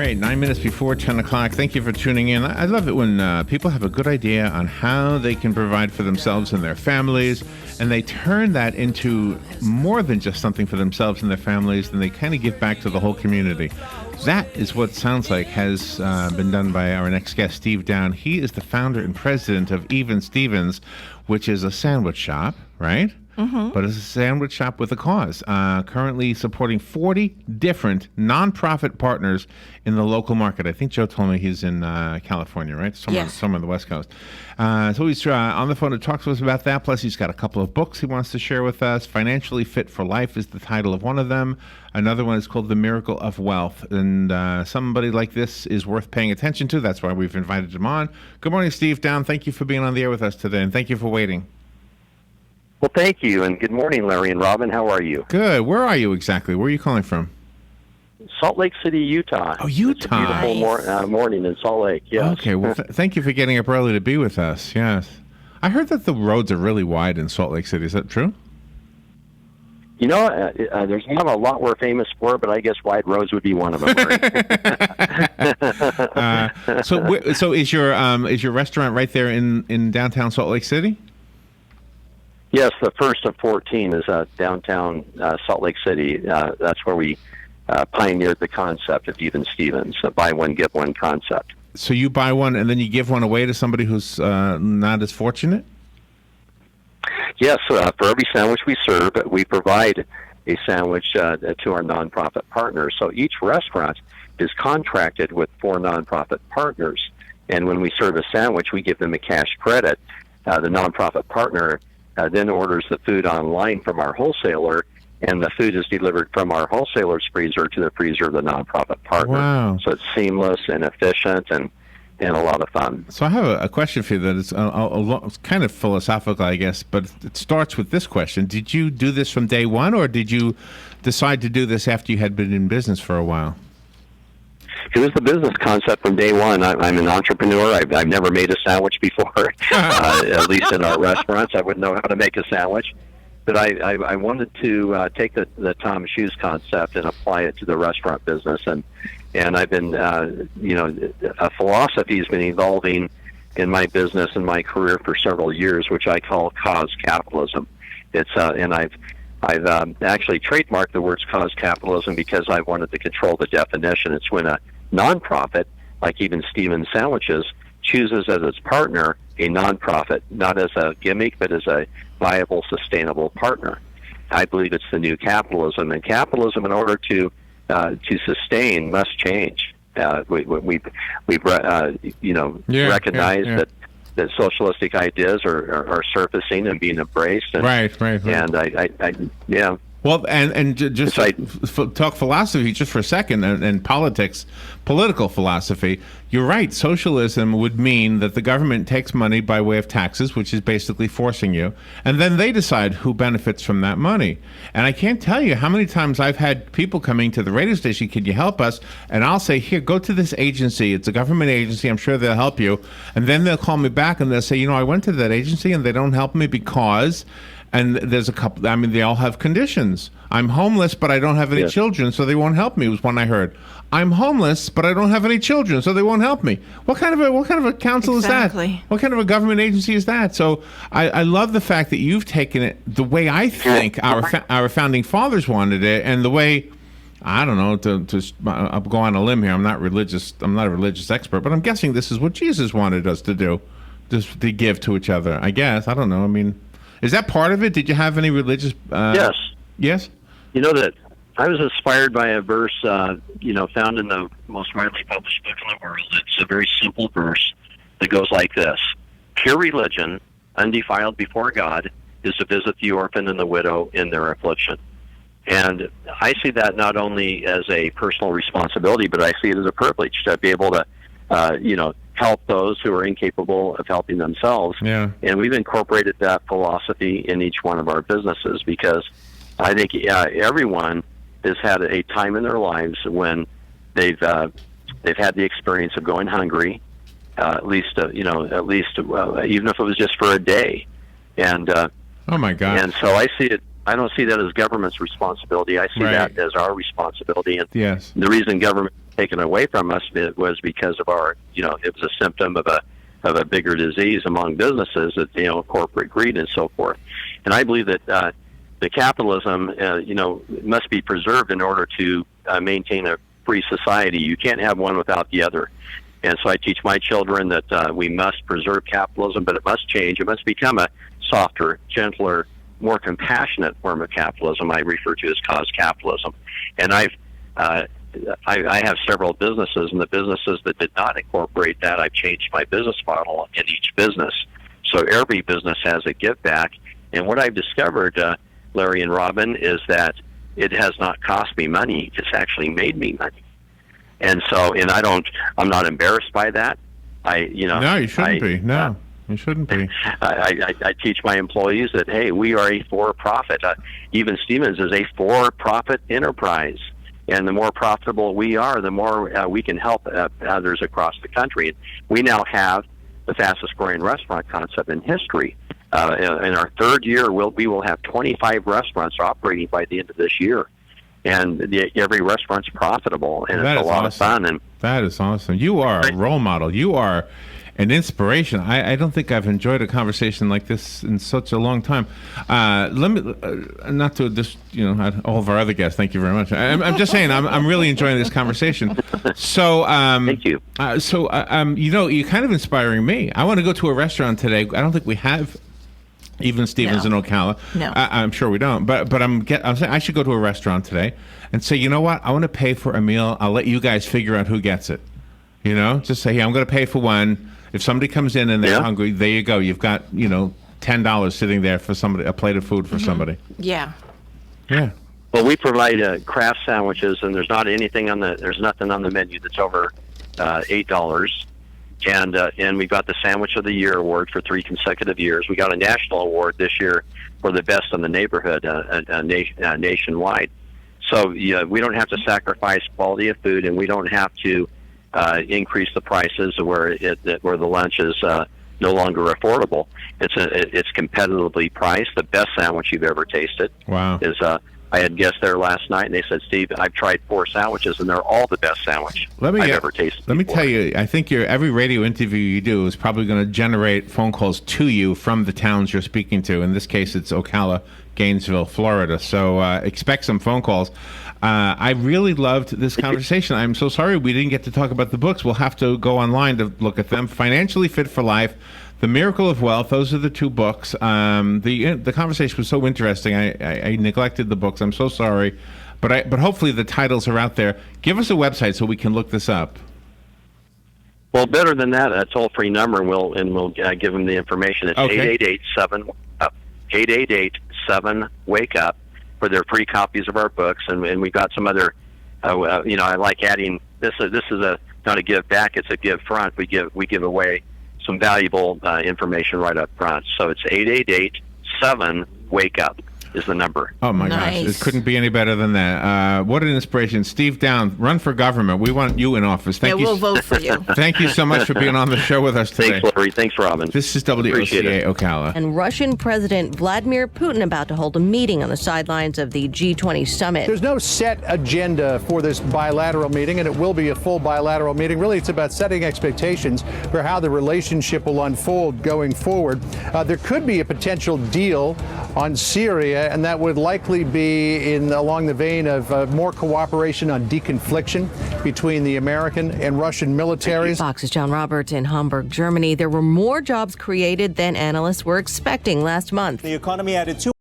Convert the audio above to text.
right, 9 minutes before 10 o'clock. Thank you for tuning in. I love it when people have a good idea on how they can provide for themselves and their families, and they turn that into more than just something for themselves and their families, and they kind of give back to the whole community. That is what sounds like has been done by our next guest, Steve Down. He is the founder and president of Even Stevens, which is a sandwich shop, right? Mm-hmm. But it's a sandwich shop with a cause. Currently supporting 40 different nonprofit partners in the local market. I think Joe told me he's in California, right? Somewhere on the West Coast. So he's on the phone to talk to us about that. Plus, he's got a couple of books he wants to share with us. Financially Fit for Life is the title of one of them. Another one is called The Miracle of Wealth. And somebody like this is worth paying attention to. That's why we've invited him on. Good morning, Steve Down. Thank you for being on the air with us today, and thank you for waiting. Well, thank you, and good morning, Larry and Robin. How are you? Good. Where are you exactly? Where are you calling from? Salt Lake City, Utah. Oh, Utah. It's a beautiful morning in Salt Lake, yes. Okay, well, thank you for getting up early to be with us, yes. I heard that the roads are really wide in Salt Lake City. Is that true? You know, there's not a lot we're famous for, but I guess wide roads would be one of them. Right? So is your restaurant right there in downtown Salt Lake City? Yes, the first of 14 is downtown Salt Lake City. That's where we pioneered the concept of Even Stevens, a buy one, get one concept. So you buy one and then you give one away to somebody who's not as fortunate? Yes, for every sandwich we serve, we provide a sandwich to our nonprofit partners. So each restaurant is contracted with 4 nonprofit partners. And when we serve a sandwich, we give them a cash credit. The nonprofit partner then orders the food online from our wholesaler, and the food is delivered from our wholesaler's freezer to the freezer of the nonprofit partner. Wow. So it's seamless and efficient and a lot of fun. So I have a question for you that is it's kind of philosophical, I guess, but it starts with this question. Did you do this from day one, or did you decide to do this after you had been in business for a while? It was the business concept from day one. I'm an entrepreneur. I've never made a sandwich before, at least in our restaurants. I wouldn't know how to make a sandwich. But I wanted to take the Tom Shoes concept and apply it to the restaurant business. And I've been, a philosophy has been evolving in my business and my career for several years, which I call cause capitalism. It's and I've actually trademarked the words cause capitalism because I wanted to control the definition. It's when a nonprofit, like Even Stevens Sandwiches, chooses as its partner a nonprofit, not as a gimmick, but as a viable, sustainable partner. I believe it's the new capitalism, and capitalism, in order to sustain, must change. We've recognized that socialistic ideas are surfacing and being embraced. And, right. And I. Well, and just talk philosophy just for a second, and political philosophy. You're right. Socialism would mean that the government takes money by way of taxes, which is basically forcing you, and then they decide who benefits from that money. And I can't tell you how many times I've had people coming to the radio station, "Can you help us?" And I'll say, "Here, go to this agency. It's a government agency. I'm sure they'll help you." And then they'll call me back and they'll say, "I went to that agency and they don't help me because..." And there's a couple, they all have conditions. I'm homeless, but I don't have any children, so they won't help me, was one I heard. I'm homeless, but I don't have any children, so they won't help me. What kind of a council is that? What kind of a government agency is that? So I love the fact that you've taken it the way I think our founding fathers wanted it, and the way, I don't know, I'll go on a limb here. I'm not a religious expert, but I'm guessing this is what Jesus wanted us to do, just to give to each other, I guess. I don't know. Is that part of it? Did you have any religious... Yes. Yes? You know that I was inspired by a verse, found in the most widely published book in the world. It's a very simple verse that goes like this. Pure religion, undefiled before God, is to visit the orphan and the widow in their affliction. And I see that not only as a personal responsibility, but I see it as a privilege to be able to, help those who are incapable of helping themselves. Yeah. And we've incorporated that philosophy in each one of our businesses because I think everyone has had a time in their lives when they've had the experience of going hungry, at least even if it was just for a day. And oh my God! And so I see it. I don't see that as government's responsibility. I see that as our responsibility. And yes. the reason government taken away from us, it was because of our, it was a symptom of a bigger disease among businesses, that, corporate greed and so forth. And I believe that the capitalism, must be preserved in order to maintain a free society. You can't have one without the other. And so I teach my children that we must preserve capitalism, but it must change. It must become a softer, gentler, more compassionate form of capitalism I refer to as cause capitalism. And I have several businesses, and the businesses that did not incorporate that, I've changed my business model in each business. So every business has a give back. And what I've discovered, Larry and Robin, is that it has not cost me money. It's actually made me money. And so, I'm not embarrassed by that. No, you shouldn't be. No, you shouldn't be. I teach my employees that, hey, we are a for-profit. Even Stevens is a for-profit enterprise. And the more profitable we are, the more we can help others across the country. We now have the fastest-growing restaurant concept in history. In our third year, we will have 25 restaurants operating by the end of this year. And every restaurant's profitable, and it's a lot of fun. And that is awesome. You are a role model. You are an inspiration. I don't think I've enjoyed a conversation like this in such a long time. Let me, not to just, all of our other guests, thank you very much. I'm just saying, I'm really enjoying this conversation. So, thank you. You're kind of inspiring me. I want to go to a restaurant today. I don't think we have even Stevens in Ocala. No. I'm sure we don't. But I'm saying I should go to a restaurant today and say, you know what? I want to pay for a meal. I'll let you guys figure out who gets it. Just say, hey, I'm going to pay for one. If somebody comes in and they're hungry, there you go. You've got, $10 sitting there for somebody, a plate of food for somebody. Yeah. Yeah. Well, we provide craft sandwiches, and there's nothing on the menu that's over $8. And we got the Sandwich of the Year award for 3 consecutive years. We got a national award this year for the best in the neighborhood nationwide. So we don't have to sacrifice quality of food, and we don't have to increase the prices where the lunch is no longer affordable. It's competitively priced. The best sandwich you've ever tasted. Wow. Is I had guests there last night, and they said, Steve, I've tried 4 sandwiches, and they're all the best sandwich I've ever tasted. Let me tell you, I think every radio interview you do is probably going to generate phone calls to you from the towns you're speaking to. In this case, it's Ocala, Gainesville, Florida. So expect some phone calls. I really loved this conversation. I'm so sorry we didn't get to talk about the books. We'll have to go online to look at them. Financially Fit for Life, The Miracle of Wealth. Those are the 2 books. The conversation was so interesting. I neglected the books. I'm so sorry, but hopefully the titles are out there. Give us a website so we can look this up. Well, better than that, a toll-free number, and we'll give them the information. It's 888-7-WAKE-UP for their free copies of our books, and we've got some other. I like adding this. This is not a give back; it's a give front. We give away some valuable information right up front. So it's 888-7-WAKE-UP is the number. Oh my Nice. gosh, it couldn't be any better than that. What an inspiration. Steve Downs, run for government. We want you in office. Thank you. We'll vote for you. Thank you so much for being on the show with us today. Thanks, Larry. Thanks, Robin. This is Appreciate WOCA it. Ocala. And Russian President Vladimir Putin about to hold a meeting on the sidelines of the G20 summit. There's no set agenda for this bilateral meeting, and it will be a full bilateral meeting. Really, it's about setting expectations for how the relationship will unfold going forward. There could be a potential deal on Syria, and that would likely be along the vein of more cooperation on deconfliction between the American and Russian militaries. Fox's John Roberts in Hamburg, Germany. There were more jobs created than analysts were expecting last month. The economy added